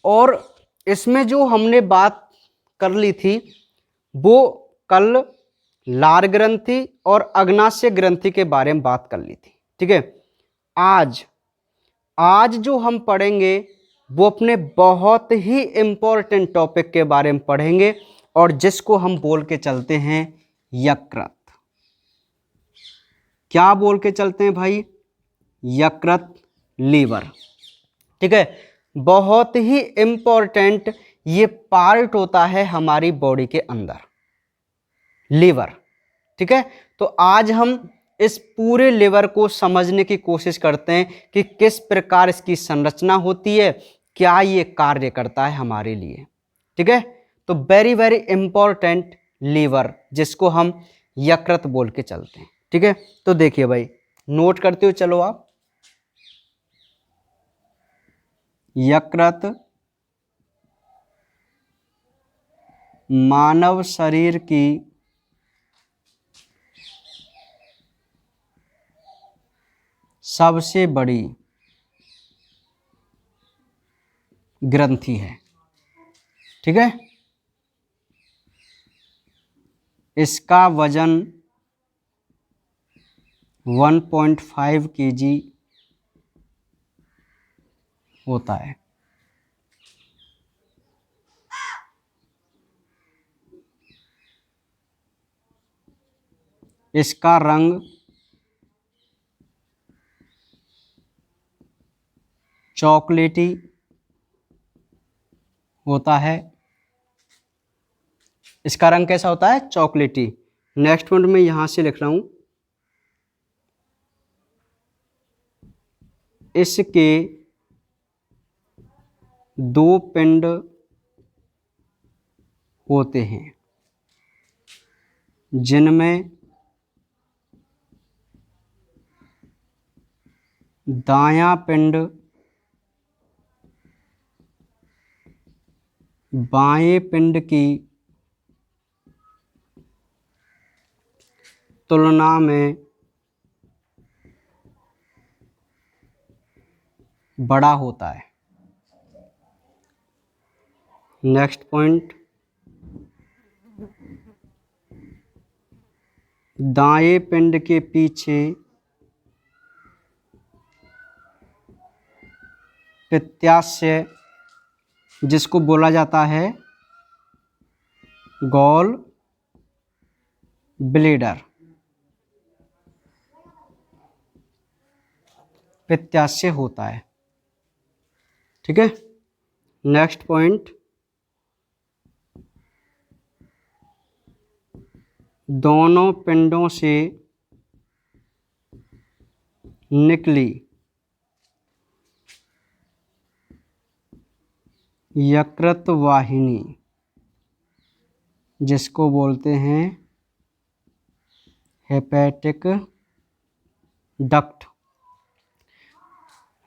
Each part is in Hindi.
और इसमें जो हमने बात कर ली थी वो कल लार ग्रंथि और अग्नाशय ग्रंथि के बारे में बात कर ली थी। ठीक है, आज जो हम पढ़ेंगे वो अपने बहुत ही इंपॉर्टेंट टॉपिक के बारे में पढ़ेंगे और जिसको हम बोल के चलते हैं यकृत। क्या बोल के चलते हैं भाई? यकृत, लीवर। ठीक है, बहुत ही इंपॉर्टेंट ये पार्ट होता है हमारी बॉडी के अंदर, लीवर। ठीक है, तो आज हम इस पूरे लिवर को समझने की कोशिश करते हैं कि किस प्रकार इसकी संरचना होती है, क्या ये कार्य करता है हमारे लिए। ठीक है, तो वेरी वेरी इंपॉर्टेंट लीवर, जिसको हम यकृत बोल के चलते हैं। ठीक है, तो देखिए भाई, नोट करते हो चलो आप। यकृत मानव शरीर की सबसे बड़ी ग्रंथि है। ठीक है, इसका वजन 1.5 kg होता है। इसका रंग चॉकलेटी होता है। इसका रंग कैसा होता है? चॉकलेटी। नेक्स्ट पॉइंट में यहां से लिख रहा हूं, इसके 2 पिंड होते हैं जिनमें दायां पिंड बाएं पिंड की तुलना में बड़ा होता है। नेक्स्ट पॉइंट, दाएं पिंड के पीछे पित्ताशय, जिसको बोला जाता है गॉल ब्लैडर, पित्ताशय होता है। ठीक है, नेक्स्ट पॉइंट, दोनों पिंडों से निकली यकृत वाहिनी, जिसको बोलते हैं हेपेटिक डक्ट।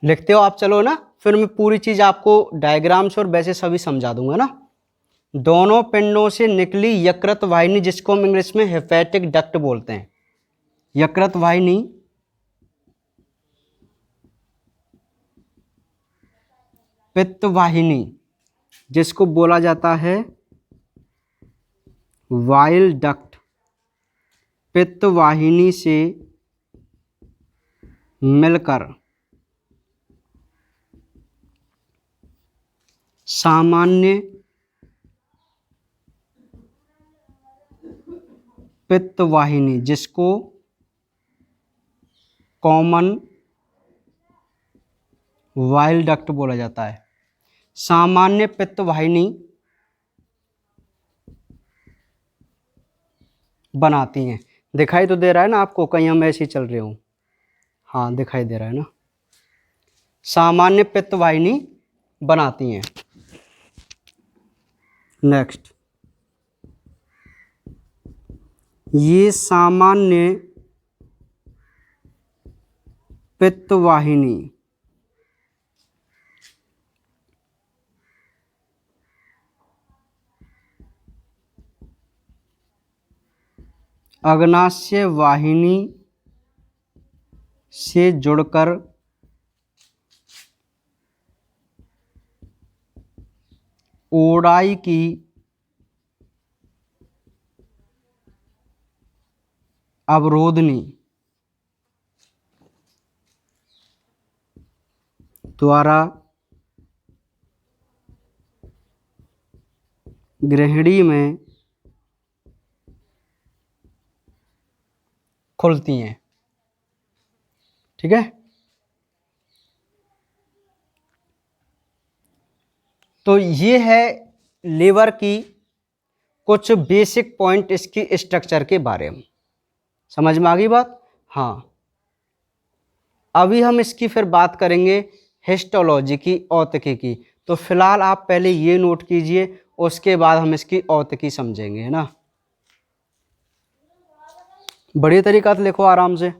लिखते हो आप? चलो ना, फिर मैं पूरी चीज आपको डायग्राम्स और वैसे सभी समझा दूंगा ना। दोनों पिंडों से निकली यकृत वाहिनी, जिसको हम इंग्लिश में हेपेटिक डक्ट बोलते हैं। यकृत वाहिनी पित्त वाहिनी, जिसको बोला जाता है वाइल डक्ट, पित्त वाहिनी से मिलकर सामान्य पित्त वाहिनी, जिसको कॉमन वाइल डक्ट बोला जाता है। सामान्य पित्त वाहिनी बनाती हैं। दिखाई तो दे रहा है ना आपको? कहीं हम ऐसे ही चल रहे हूं? हाँ, दिखाई दे रहा है ना। सामान्य पित्त वाहिनी बनाती हैं। नेक्स्ट, ये सामान्य पित्त वाहिनी अग्नाशय वाहिनी से जुड़कर ओडाई की अवरोधनी द्वारा गृहिणी में खुलती हैं। ठीक है, तो ये है लीवर की कुछ बेसिक पॉइंट इसकी स्ट्रक्चर के बारे में। समझ में आ गई बात? हाँ, अभी हम इसकी फिर बात करेंगे हिस्टोलॉजी की, औतकी की। तो फिलहाल आप पहले ये नोट कीजिए, उसके बाद हम इसकी औतकी समझेंगे, है ना। बढ़िया तरीका से लिखो आराम से।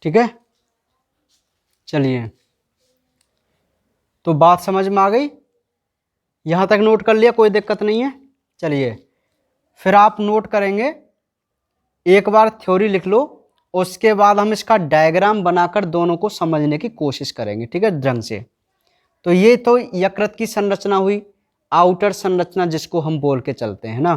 ठीक है, चलिए, तो बात समझ में आ गई? यहां तक नोट कर लिया, कोई दिक्कत नहीं है। चलिए, फिर आप नोट करेंगे, एक बार थ्योरी लिख लो, उसके बाद हम इसका डायग्राम बनाकर दोनों को समझने की कोशिश करेंगे। ठीक है, ढंग से। तो ये तो यकृत की संरचना हुई, आउटर संरचना जिसको हम बोल के चलते हैं ना,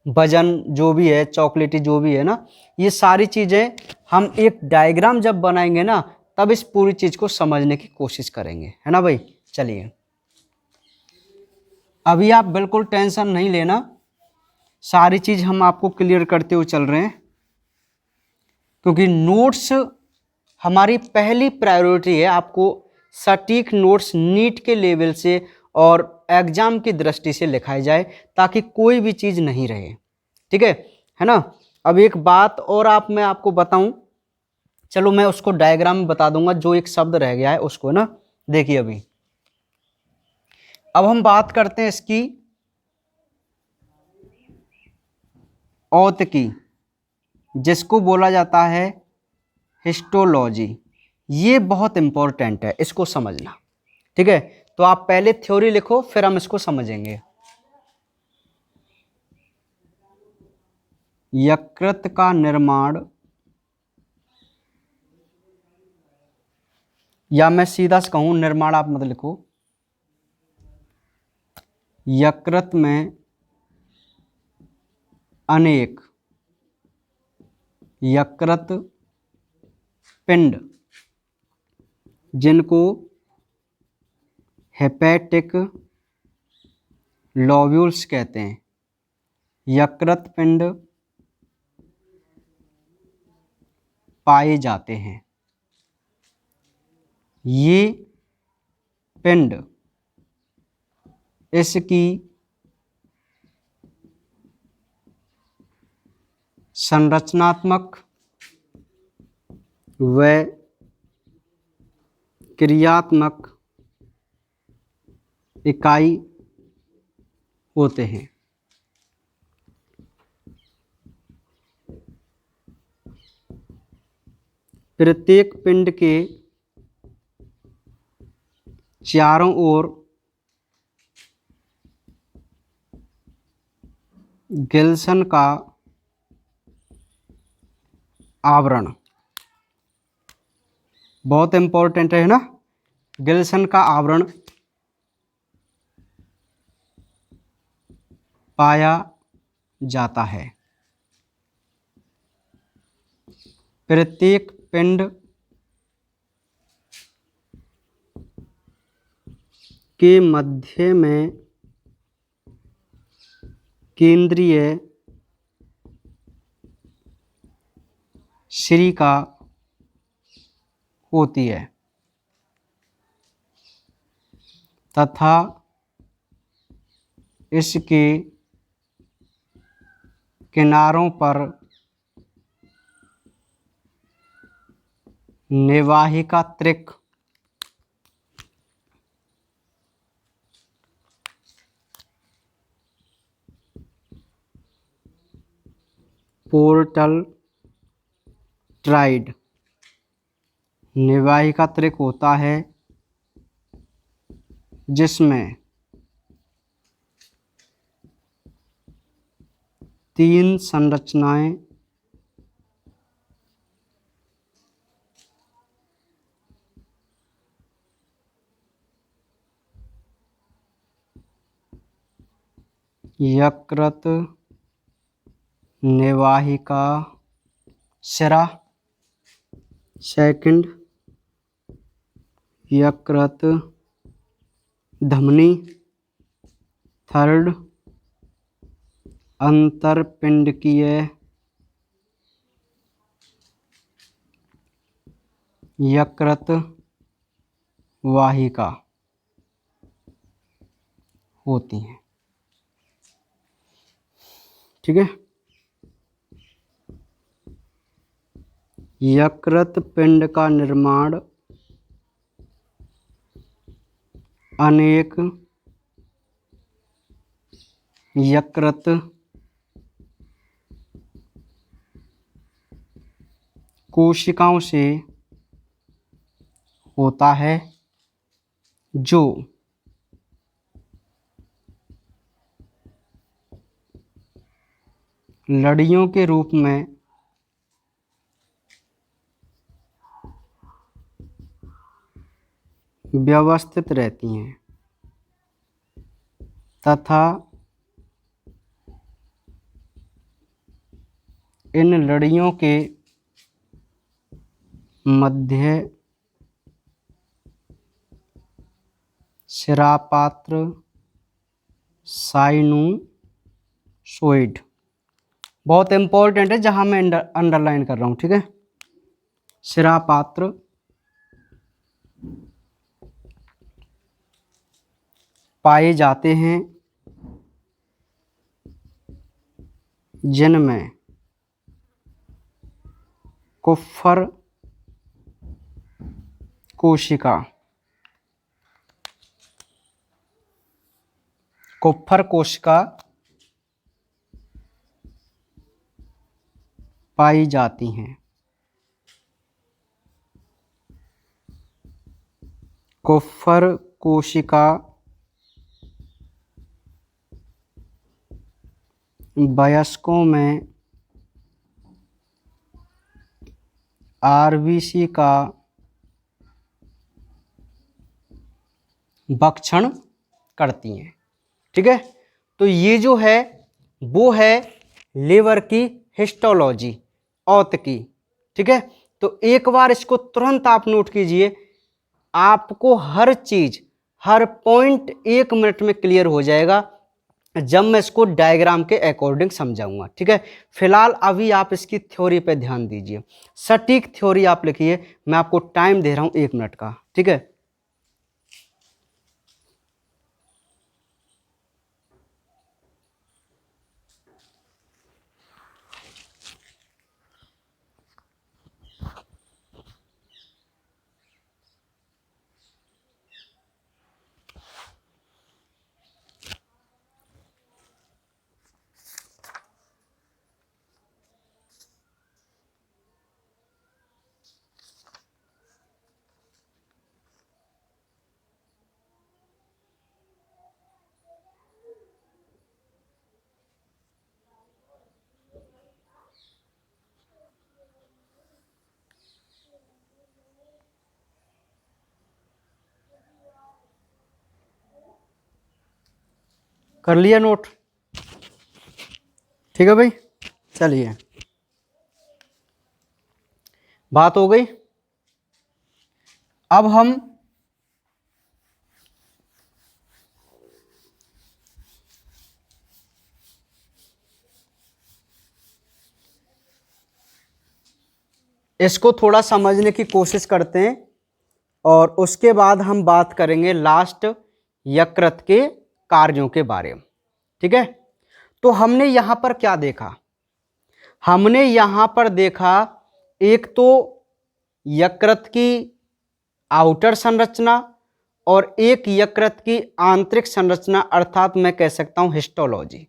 वजन जो भी है, चॉकलेटी जो भी है ना, ये सारी चीजें हम एक डायग्राम जब बनाएंगे ना, तब इस पूरी चीज को समझने की कोशिश करेंगे, है ना भाई। चलिए, अभी आप बिल्कुल टेंशन नहीं लेना, सारी चीज हम आपको क्लियर करते हुए चल रहे हैं, क्योंकि नोट्स हमारी पहली प्रायोरिटी है। आपको सटीक नोट्स नीट के लेवल से और एग्जाम की दृष्टि से लिखाई जाए, ताकि कोई भी चीज नहीं रहे। ठीक है ना। अब एक बात और मैं आपको बताऊं, चलो मैं उसको डायग्राम में बता दूंगा, जो एक शब्द रह गया है उसको ना। देखिए, अभी अब हम बात करते हैं इसकी औतकी, जिसको बोला जाता है हिस्टोलॉजी। ये बहुत इंपॉर्टेंट है, इसको समझना। ठीक है, तो आप पहले थ्योरी लिखो, फिर हम इसको समझेंगे। यकृत का निर्माण, या मैं सीधा से कहूं निर्माण, आप मत लिखो। यकृत में अनेक यकृत पिंड, जिनको हेपेटिक लोब्यूल्स कहते हैं, यकृत पिंड पाए जाते हैं। ये पिंड इसकी संरचनात्मक व क्रियात्मक इकाई होते हैं। प्रत्येक पिंड के चारों ओर गिल्सन का आवरण, बहुत इंपॉर्टेंट है ना, गिल्सन का आवरण पाया जाता है। प्रत्येक पिंड के मध्य में केंद्रीय श्रीका होती है, तथा इसके किनारों पर निवाहिका त्रिक, पोर्टल ट्राइड निवाहिका त्रिक होता है, जिसमें 3 संरचनाएं यकृत निवाहिका शिरा, सेकंड यकृत धमनी, थर्ड अंतरपिंडकीय यकृत वाहिका होती हैं। ठीक है। यकृत पिंड का निर्माण अनेक यकृत कोशिकाओं से होता है जो लड़ियों के रूप में व्यवस्थित रहती हैं तथा इन लड़ियों के मध्य शिरापात्र साइनूसोइड, बहुत इंपॉर्टेंट है जहां मैं अंडरलाइन कर रहा हूं। ठीक है। शिरापात्र पाए जाते हैं जिनमें कुप्फर कोशिका पाई जाती हैं। कुप्फर कोशिका वयस्कों में आरबीसी का भक्षण करती हैं। ठीक है। तो ये जो है वो है लीवर की हिस्टोलॉजी, औत की। ठीक है। तो एक बार इसको तुरंत आप नोट कीजिए, आपको हर चीज हर पॉइंट 1 मिनट में क्लियर हो जाएगा जब मैं इसको डायग्राम के अकॉर्डिंग समझाऊंगा। ठीक है। फिलहाल अभी आप इसकी थ्योरी पे ध्यान दीजिए, सटीक थ्योरी आप लिखिए। मैं आपको टाइम दे रहा हूं 1 मिनट का। ठीक है। कर लिया नोट? ठीक है भाई, चलिए बात हो गई। अब हम इसको थोड़ा समझने की कोशिश करते हैं और उसके बाद हम बात करेंगे लास्ट यकृत के कार्यों के बारे में। ठीक है। तो हमने यहां पर क्या देखा? हमने यहां पर देखा एक तो यकृत की आउटर संरचना और एक यकृत की आंतरिक संरचना, अर्थात मैं कह सकता हूं हिस्टोलॉजी।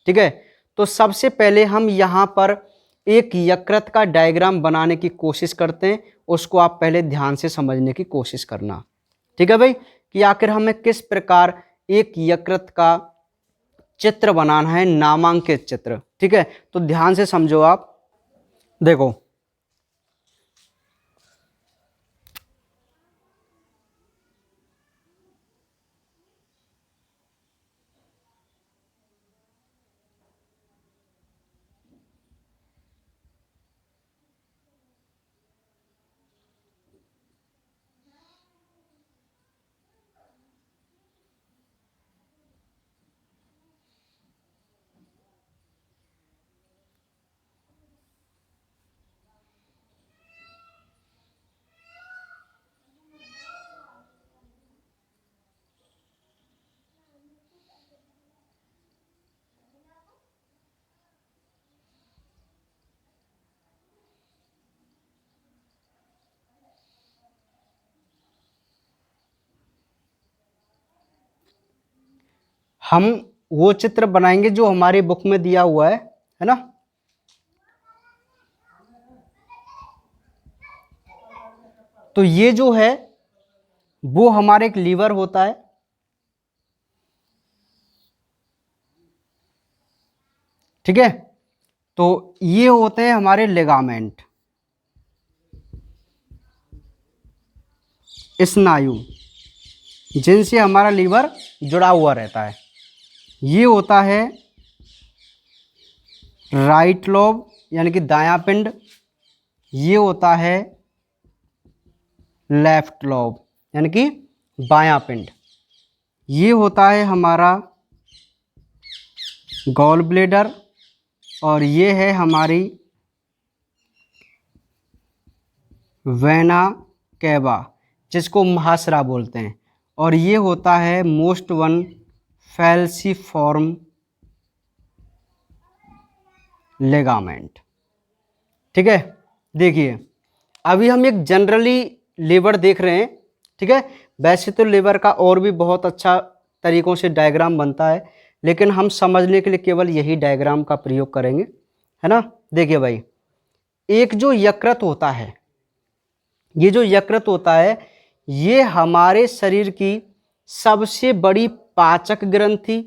ठीक है। तो सबसे पहले हम यहां पर एक यकृत का डायग्राम बनाने की कोशिश करते हैं, उसको आप पहले ध्यान से समझने की कोशिश करना। ठीक है भाई, कि आखिर हमें किस प्रकार एक यकृत का चित्र बनाना है, नामांकित चित्र। ठीक है। तो ध्यान से समझो आप। देखो, हम वो चित्र बनाएंगे जो हमारी बुक में दिया हुआ है ना। तो ये जो है वो हमारे एक लीवर होता है, ठीक है। तो ये होते हैं हमारे लिगामेंट, स्नायु, जिनसे हमारा लीवर जुड़ा हुआ रहता है। ये होता है राइट लोब यानी कि दायां पिंड, ये होता है लेफ्ट लोब यानी कि बायां पिंड, ये होता है हमारा गॉल ब्लेडर, और ये है हमारी वेना कैवा जिसको महासरा बोलते हैं, और ये होता है मोस्ट वन फैल्सीफॉर्म लेगामेंट, ठीक है। देखिए अभी हम एक जनरली लीवर देख रहे हैं, ठीक है। वैसे तो लीवर का और भी बहुत अच्छा तरीकों से डायग्राम बनता है, लेकिन हम समझने के लिए केवल यही डायग्राम का प्रयोग करेंगे, है ना। देखिए भाई, एक जो यकृत होता है, ये जो यकृत होता है ये हमारे शरीर की सबसे बड़ी पाचक ग्रंथि,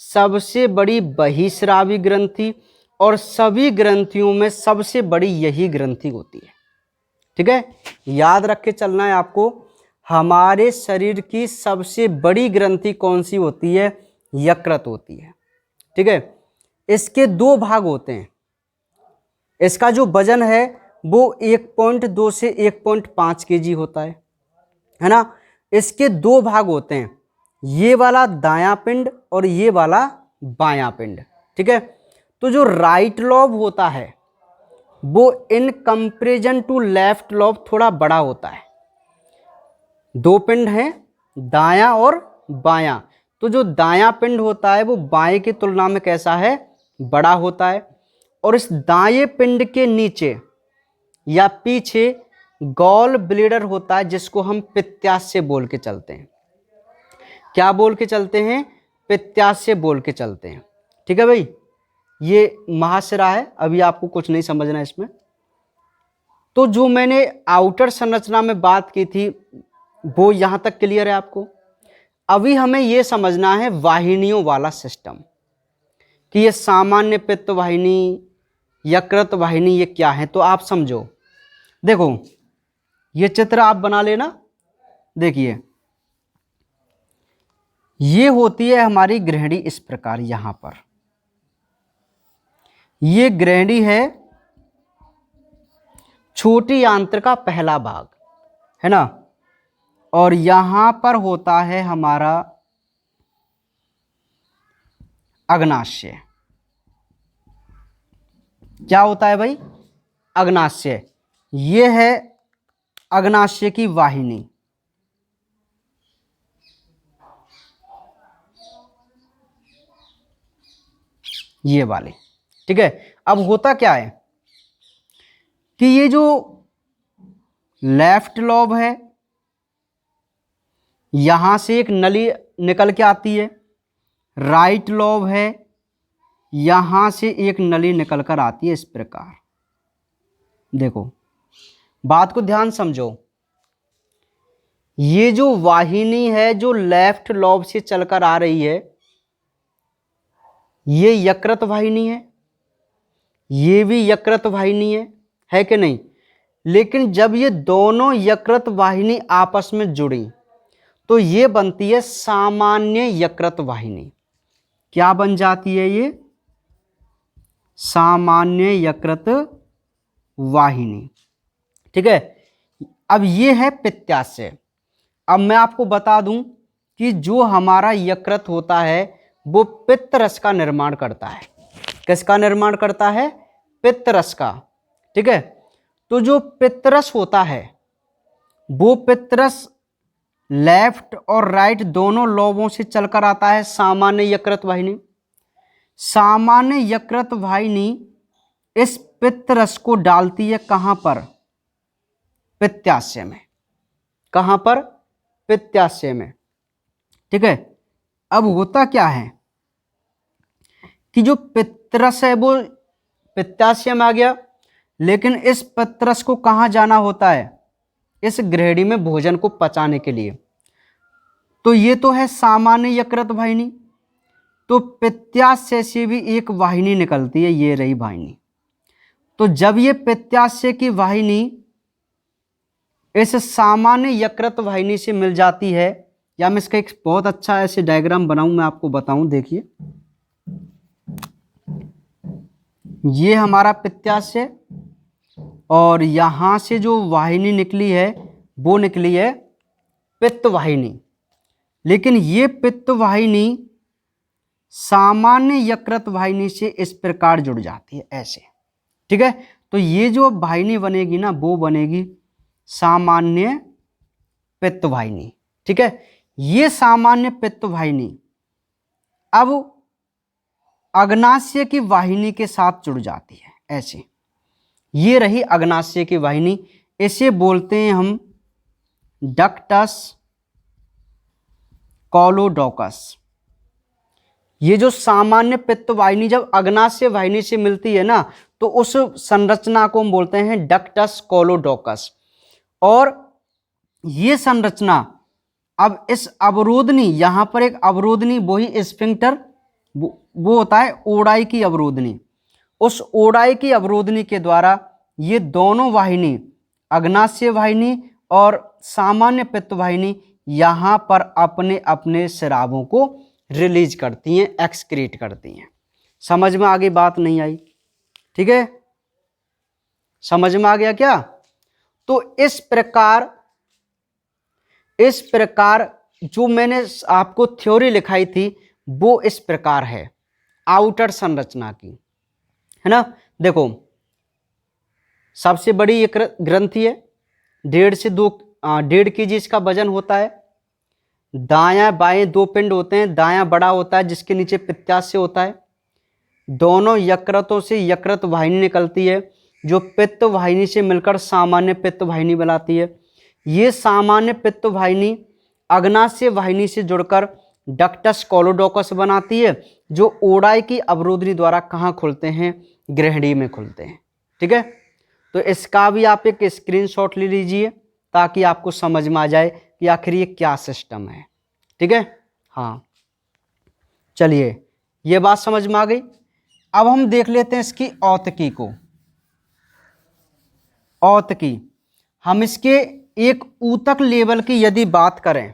सबसे बड़ी बहिस्रावी ग्रंथि और सभी ग्रंथियों में सबसे बड़ी यही ग्रंथि होती है, ठीक है। याद रख के चलना है आपको, हमारे शरीर की सबसे बड़ी ग्रंथि कौन सी होती है? यकृत होती है, ठीक है। इसके दो भाग होते हैं, इसका जो वजन है वो 1.2 से 1.5 kg होता है ना। इसके दो भाग होते हैं, ये वाला दायां पिंड और ये वाला बायां पिंड, ठीक है। तो जो राइट लॉब होता है वो in comparison to left lobe थोड़ा बड़ा होता है। दो पिंड हैं, दायां और बायां, तो जो दायां पिंड होता है वो बाएं की तुलना में कैसा है? बड़ा होता है। और इस दाएं पिंड के नीचे या पीछे गॉल ब्लेडर होता है जिसको हम पित्ताशय बोल के चलते हैं। क्या बोल के चलते हैं? पित्ताशय बोल के चलते हैं, ठीक है भाई। ये महाशिरा है, अभी आपको कुछ नहीं समझना इसमें। तो जो मैंने आउटर संरचना में बात की थी वो यहां तक क्लियर है आपको। अभी हमें यह समझना है वाहिनियों वाला सिस्टम, कि ये सामान्य पित्त वाहिनी, यकृत वाहिनी, ये क्या है। तो आप समझो, देखो ये चित्र आप बना लेना। देखिए ये होती है हमारी गृहिणी इस प्रकार, यहां पर ये गृहिणी है, छोटी आंत्र का पहला भाग, है ना। और यहां पर होता है हमारा अग्नाशय। क्या होता है भाई? अग्नाशय। ये है अग्नाशय की वाहिनी, ये वाली, ठीक है। अब होता क्या है कि ये जो लेफ्ट लॉब है यहां से एक नली निकल के आती है, राइट लॉब है यहां से एक नली निकल कर आती है इस प्रकार। देखो बात को ध्यान समझो, ये जो वाहिनी है जो लेफ्ट लॉब से चलकर आ रही है ये यकृत वाहिनी है, ये भी यकृत वाहिनी है कि नहीं। लेकिन जब ये दोनों यकृत वाहिनी आपस में जुड़ी तो ये बनती है सामान्य यकृत वाहिनी। क्या बन जाती है ये? सामान्य यकृत वाहिनी, ठीक है। अब ये है पित्ताशय। अब मैं आपको बता दूं कि जो हमारा यकृत होता है वो पित्त रस का निर्माण करता है। किसका निर्माण करता है? पित्त रस का, ठीक है। तो जो पित्त रस होता है वो पित्त रस लेफ्ट और राइट दोनों लोबों से चलकर आता है सामान्य यकृत वाहिनी। सामान्य यकृत वाहिनी इस पित्त रस को डालती है कहां पर? पित्ताशय में। कहां पर? पित्ताशय में, ठीक है। अब होता क्या है कि जो पितरस है वो पित्ताशय में आ गया, लेकिन इस पितरस को कहाँ जाना होता है? इस ग्रहणी में भोजन को पचाने के लिए। तो ये तो है सामान्य यकृत वाहिनी। तो पित्ताशय से भी एक वाहिनी निकलती है, ये रही वाहिनी। तो जब ये पित्ताशय की वाहिनी इस सामान्य यकृत वाहिनी से मिल जाती है, या मैं इसका एक बहुत अच्छा ऐसे डायग्राम बनाऊं, मैं आपको बताऊं, देखिए ये हमारा पित्ताशय और यहां से जो वाहिनी निकली है वो निकली है पित्त वाहिनी। लेकिन ये पित्त वाहिनी सामान्य यकृत वाहिनी से इस प्रकार जुड़ जाती है ऐसे, ठीक है। तो ये जो वाहिनी बनेगी ना वो बनेगी सामान्य पित्त वाहिनी, ठीक है। ये सामान्य पित्त वाहिनी अब अग्नाशय की वाहिनी के साथ जुड़ जाती है ऐसे। ये रही अग्नाशय की वाहिनी, इसे बोलते हैं हम डक्टस कोलोडोकस। ये जो सामान्य पित्त वाहिनी जब अग्नाशय वाहिनी से मिलती है ना, तो उस संरचना को हम बोलते हैं डक्टस कोलोडोकस। और ये संरचना अब इस अवरोधनी, यहां पर एक अवरोधनी, वही स्फिंक्टर, वो होता है ओडाई की अवरोधनी। उस ओडाई की अवरोधनी के द्वारा ये दोनों वाहिनी, अग्नाशय वाहिनी और सामान्य पित्त वाहिनी, यहां पर अपने अपने स्रावों को रिलीज करती हैं, एक्सक्रीट करती हैं। समझ में आ गई बात? नहीं आई? ठीक है, समझ में आ गया क्या? तो इस प्रकार जो मैंने आपको थ्योरी लिखाई थी वो इस प्रकार है आउटर संरचना की, है ना। देखो, सबसे बड़ी एक ग्रंथि है, 1.5 kg इसका वजन होता है। दायां बाएं दो पिंड होते हैं, दायां बड़ा होता है जिसके नीचे पित्ताशय होता है। दोनों यकृतों से यकृत वाहिनी निकलती है जो पित्त वाहिनी से मिलकर सामान्य पित्त वाहिनी बनाती है। ये सामान्य पित्त वाहिनी अग्नाशय वाहिनी से जुड़कर डक्टस कोलोडोकस बनाती है, जो ओडाई की अवरोधनी द्वारा कहाँ खुलते हैं? ग्रहणी में खुलते हैं, ठीक है। तो इसका भी आप एक स्क्रीनशॉट ले लीजिए ताकि आपको समझ में आ जाए कि आखिर ये क्या सिस्टम है, ठीक है। हाँ, चलिए, ये बात समझ में आ गई। अब हम देख लेते हैं इसकी औतकी को। औतकी, हम इसके एक ऊतक लेवल की यदि बात करें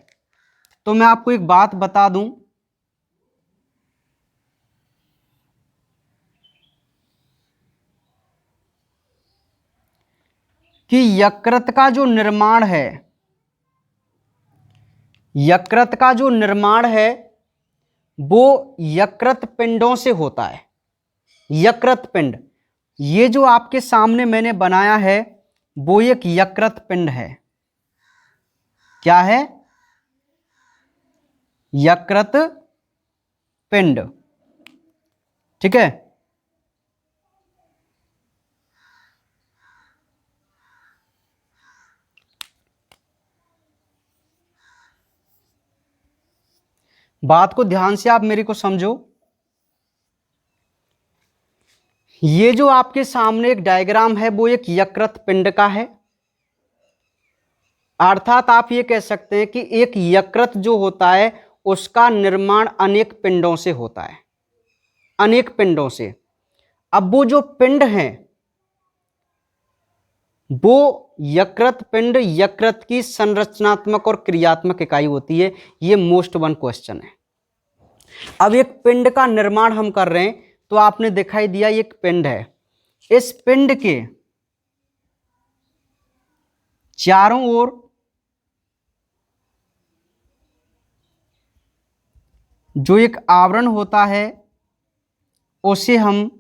तो मैं आपको एक बात बता दूं कि यकृत का जो निर्माण है वो यकृत पिंडों से होता है। यकृत पिंड, ये जो आपके सामने मैंने बनाया है वो एक यकृत पिंड है। क्या है? यकृत पिंड, ठीक है। बात को ध्यान से आप मेरे को समझो। ये जो आपके सामने एक डायग्राम है वो एक यकृत पिंड का है। अर्थात आप ये कह सकते हैं कि एक यकृत जो होता है उसका निर्माण अनेक पिंडों से होता है, अनेक पिंडों से। अब वो जो पिंड हैं वो यकृत पिंड यकृत की संरचनात्मक और क्रियात्मक इकाई होती है। ये मोस्ट वन क्वेश्चन है। अब एक पिंड का निर्माण हम कर रहे हैं तो आपने दिखाई दिया एक पिंड है। इस पिंड के चारों ओर जो एक आवरण होता है उसे हम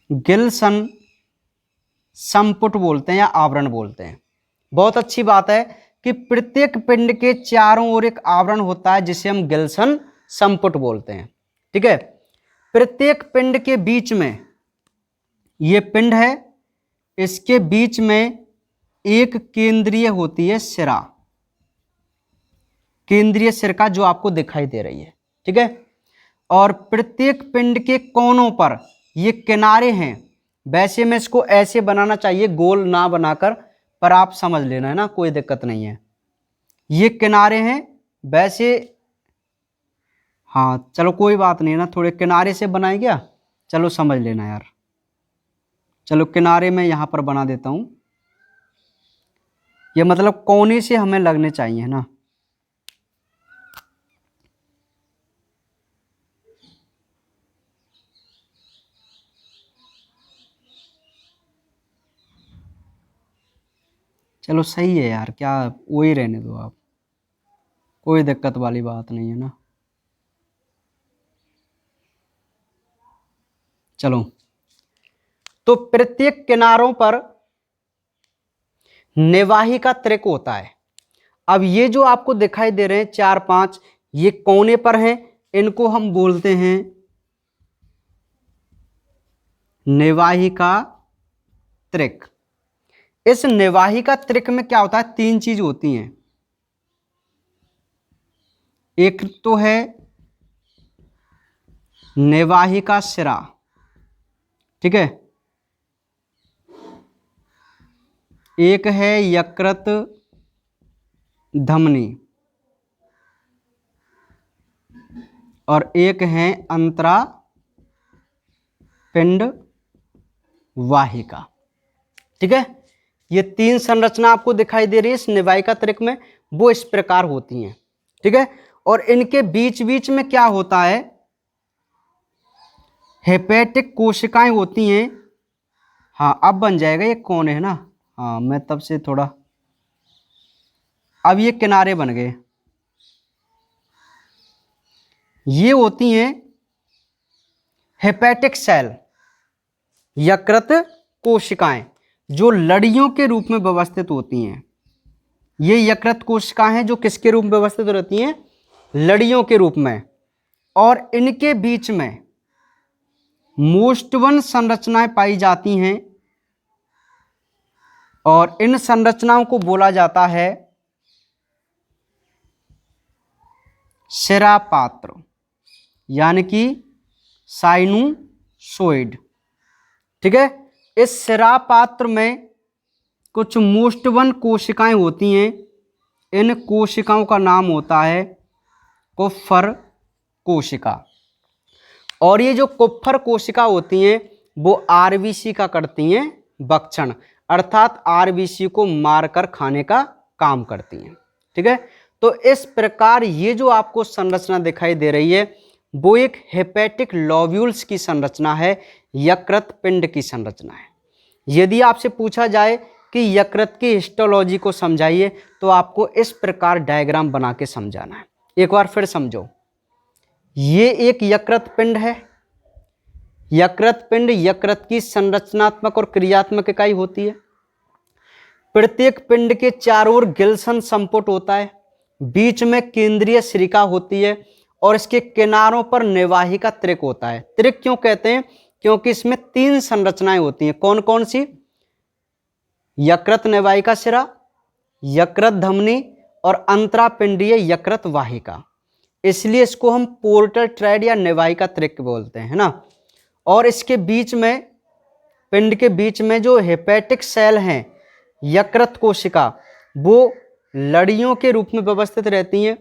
गिल्सन संपुट बोलते हैं या आवरण बोलते हैं। बहुत अच्छी बात है कि प्रत्येक पिंड के चारों ओर एक आवरण होता है जिसे हम गिल्सन संपुट बोलते हैं, ठीक है। प्रत्येक पिंड के बीच में, ये पिंड है, इसके बीच में एक केंद्रीय होती है सिरा, केंद्रीय सिरका जो आपको दिखाई दे रही है, ठीक है। और प्रत्येक पिंड के कोनों पर ये किनारे हैं। वैसे में इसको ऐसे बनाना चाहिए, गोल ना बनाकर, पर आप समझ लेना है ना, कोई दिक्कत नहीं है। ये किनारे हैं वैसे, हाँ चलो कोई बात नहीं है ना, थोड़े किनारे से बनाए क्या, चलो समझ लेना यार। चलो किनारे में यहाँ पर बना देता हूँ, ये मतलब कोने से हमें लगने चाहिए ना। चलो सही है यार, क्या वही रहने दो आप, कोई दिक्कत वाली बात नहीं है ना। चलो, तो प्रत्येक किनारों पर निवाही का त्रिक होता है। अब ये जो आपको दिखाई दे रहे हैं 4-5, ये कोने पर हैं, इनको हम बोलते हैं निवाही का त्रिक। इस निवाही का त्रिक में क्या होता है, 3 चीज होती हैं। एक तो है निवाही का सिरा, ठीक है, एक है यकृत धमनी, और एक है अंतरा पिंड वाहिका, ठीक है। ये 3 संरचना आपको दिखाई दे रही है इस निवाही का त्रिक में, वो इस प्रकार होती हैं, ठीक है। और इनके बीच बीच में क्या होता है, हेपेटिक कोशिकाएं होती हैं। हाँ अब बन जाएगा, ये कौन है ना, हाँ मैं तब से थोड़ा, अब ये किनारे बन गए। ये होती हैं हेपेटिक सेल, यकृत कोशिकाएं, जो लड़ियों के रूप में व्यवस्थित होती हैं। ये यकृत कोशिकाएं हैं जो किसके रूप में व्यवस्थित रहती हैं, लड़ियों के रूप में। और इनके बीच में मोस्टवन संरचनाएं पाई जाती हैं, और इन संरचनाओं को बोला जाता है सिरापात्र, यानी कि साइनुसोइड, ठीक है। इस सिरापात्र में कुछ मोस्टवन कोशिकाएं होती हैं। इन कोशिकाओं का नाम होता है कुप्फर कोशिका। और ये जो कुप्फर कोशिका होती हैं वो आरबीसी का करती हैं भक्षण, अर्थात आरबीसी को मारकर खाने का काम करती हैं, ठीक है। तो इस प्रकार ये जो आपको संरचना दिखाई दे रही है वो एक हेपेटिक लोब्यूल्स की संरचना है, यकृत पिंड की संरचना है। यदि आपसे पूछा जाए कि यकृत की हिस्टोलॉजी को समझाइए तो आपको इस प्रकार डायग्राम बना के समझाना है। एक बार फिर समझो, ये एक यकृत पिंड है। यकृत पिंड यकृत की संरचनात्मक और क्रियात्मक इकाई होती है। प्रत्येक पिंड के चारों ओर गिल्सन संपुट होता है, बीच में केंद्रीय सिरिका होती है, और इसके किनारों पर निवाही का त्रिक होता है। त्रिक क्यों कहते हैं, क्योंकि इसमें 3 संरचनाएं होती हैं। कौन कौन सी, यकृत निवाही का सिरा, यकृत धमनी और अंतरापिंडीय यकृत वाहिका। इसलिए इसको हम पोर्टल ट्रैड या निवाही का त्रिक बोलते हैं, है ना। और इसके बीच में, पिंड के बीच में जो हेपेटिक सेल हैं, यकृत कोशिका, वो लड़ियों के रूप में व्यवस्थित रहती हैं।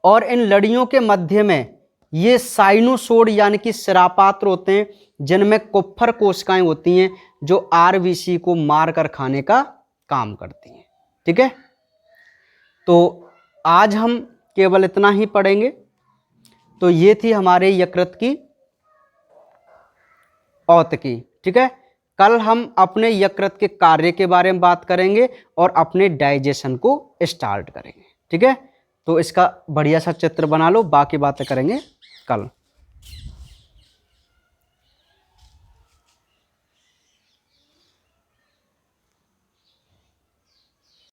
और इन लड़ियों के मध्य में ये साइनोसोड यानी कि सिरापात्र होते हैं, जिनमें कुप्फर कोशिकाएं होती हैं जो आरबीसी को मारकर खाने का काम करती हैं, ठीक है। तो आज हम केवल इतना ही पढ़ेंगे। तो ये थी हमारे यकृत की औतकी, ठीक है। कल हम अपने यकृत के कार्य के बारे में बात करेंगे और अपने डाइजेशन को स्टार्ट करेंगे, ठीक है। तो इसका बढ़िया सा चित्र बना लो, बाकी बातें करेंगे कल।